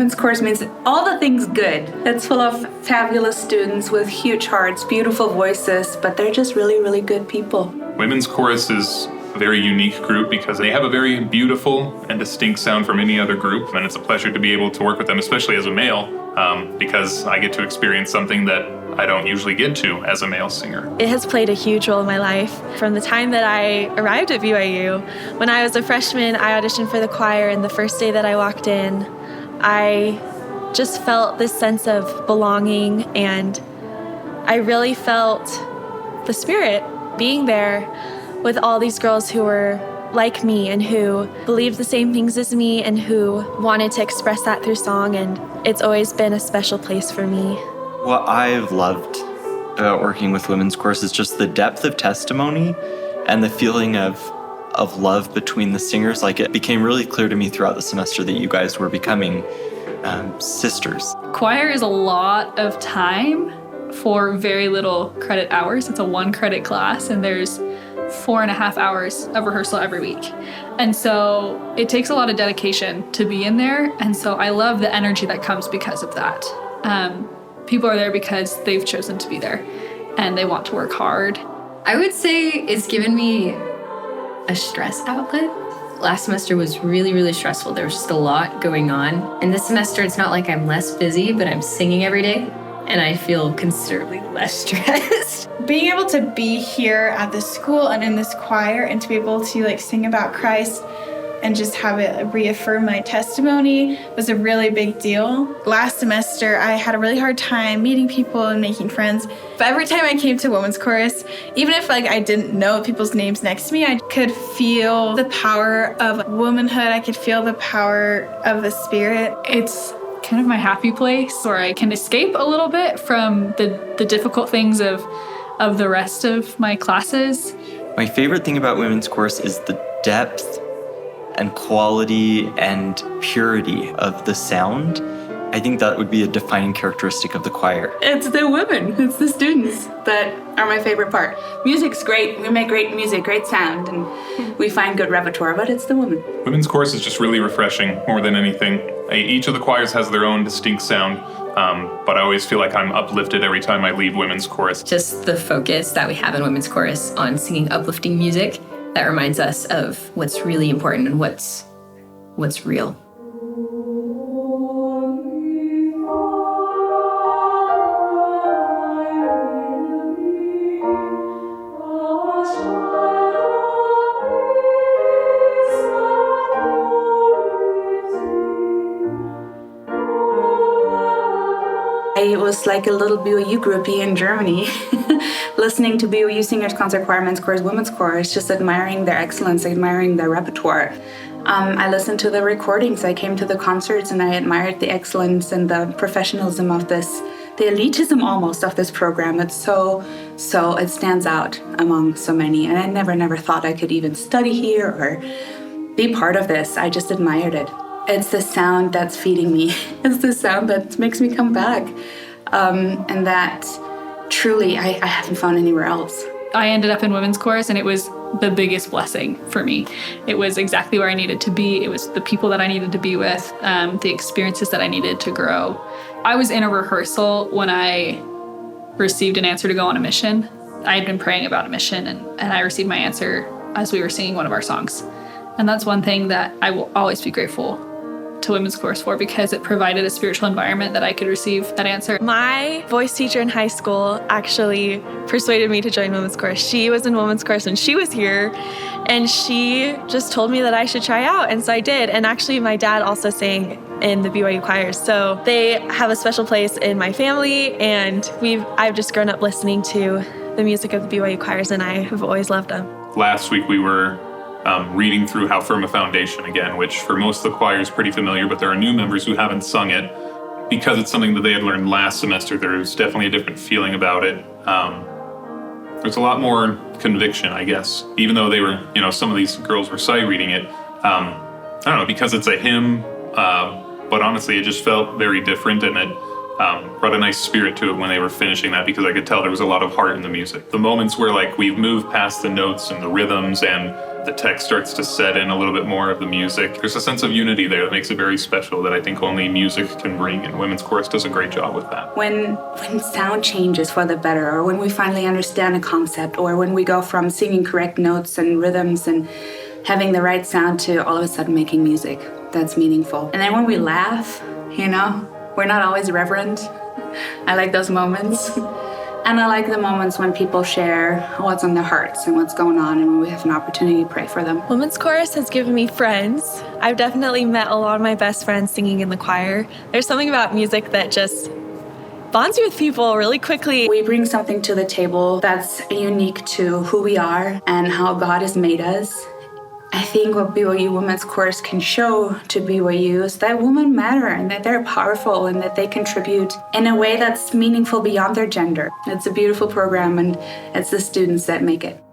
women's chorus means all the things good. It's full of fabulous students with huge hearts, beautiful voices, but they're just really, really good people. Women's chorus is a very unique group because they have a very beautiful and distinct sound from any other group, and it's a pleasure to be able to work with them, especially as a male, because I get to experience something that I don't usually get to as a male singer. It has played a huge role in my life. From the time that I arrived at BYU, when I was a freshman, I auditioned for the choir, and the first day that I walked in, I just felt this sense of belonging, and I really felt the spirit being there with all these girls who were like me and who believed the same things as me and who wanted to express that through song, and it's always been a special place for me. What I've loved about working with women's chorus is just the depth of testimony and the feeling of love between the singers. Like, it became really clear to me throughout the semester that you guys were becoming sisters. Choir is a lot of time for very little credit hours. It's a 1-credit class, and there's 4.5 hours of rehearsal every week. And so it takes a lot of dedication to be in there. And so I love the energy that comes because of that. People are there because they've chosen to be there and they want to work hard. I would say it's given me a stress outlet. Last semester was really, really stressful. There was just a lot going on. And this semester, it's not like I'm less busy, but I'm singing every day, and I feel considerably less stressed. Being able to be here at the school and in this choir and to be able to sing about Christ and just have it reaffirm my testimony was a really big deal. Last semester, I had a really hard time meeting people and making friends. But every time I came to women's chorus, even if I didn't know people's names next to me, I could feel the power of womanhood. I could feel the power of the Spirit. It's kind of my happy place where I can escape a little bit from the difficult things of the rest of my classes. My favorite thing about women's chorus is the depth and quality and purity of the sound. I think that would be a defining characteristic of the choir. It's the women, it's the students that are my favorite part. Music's great, we make great music, great sound, and we find good repertoire, but it's the women. Women's chorus is just really refreshing more than anything. Each of the choirs has their own distinct sound, but I always feel like I'm uplifted every time I leave women's chorus. Just the focus that we have in women's chorus on singing uplifting music that reminds us of what's really important and what's real. I was like a little BYU groupie in Germany, listening to BYU Singers Concert Choir, Men's Chorus, Women's Chorus, just admiring their excellence, admiring their repertoire. I listened to the recordings, I came to the concerts, and I admired the excellence and the professionalism of this, the elitism almost of this program. It's so it stands out among so many, and I never thought I could even study here or be part of this. I just admired it. It's the sound that's feeding me. It's the sound that makes me come back. And that truly I haven't found anywhere else. I ended up in women's chorus, and it was the biggest blessing for me. It was exactly where I needed to be. It was the people that I needed to be with, the experiences that I needed to grow. I was in a rehearsal when I received an answer to go on a mission. I had been praying about a mission, and I received my answer as we were singing one of our songs. And that's one thing that I will always be grateful to women's chorus for, because it provided a spiritual environment that I could receive that answer. My voice teacher in high school actually persuaded me to join women's chorus. She was in women's chorus when she was here, and she just told me that I should try out, and so I did. And actually my dad also sang in the BYU choirs, so they have a special place in my family, and I've just grown up listening to the music of the BYU choirs, and I have always loved them. Last week we were reading through How Firm a Foundation again, which for most of the choir is pretty familiar, but there are new members who haven't sung it. Because it's something that they had learned last semester, there's definitely a different feeling about it. There's a lot more conviction, I guess. Even though they were, some of these girls were sight reading it, I don't know, because it's a hymn, but honestly, it just felt very different, and brought a nice spirit to it when they were finishing that, because I could tell there was a lot of heart in the music. The moments where like we've moved past the notes and the rhythms and the text starts to set in a little bit more of the music, there's a sense of unity there that makes it very special that I think only music can bring, and women's chorus does a great job with that. When sound changes for the better, or when we finally understand a concept, or when we go from singing correct notes and rhythms and having the right sound to all of a sudden making music that's meaningful. And then when we laugh, we're not always reverent. I like those moments. And I like the moments when people share what's on their hearts and what's going on, and when we have an opportunity to pray for them. Women's chorus has given me friends. I've definitely met a lot of my best friends singing in the choir. There's something about music that just bonds you with people really quickly. We bring something to the table that's unique to who we are and how God has made us. I think what BYU Women's Chorus can show to BYU is that women matter and that they're powerful and that they contribute in a way that's meaningful beyond their gender. It's a beautiful program, and it's the students that make it.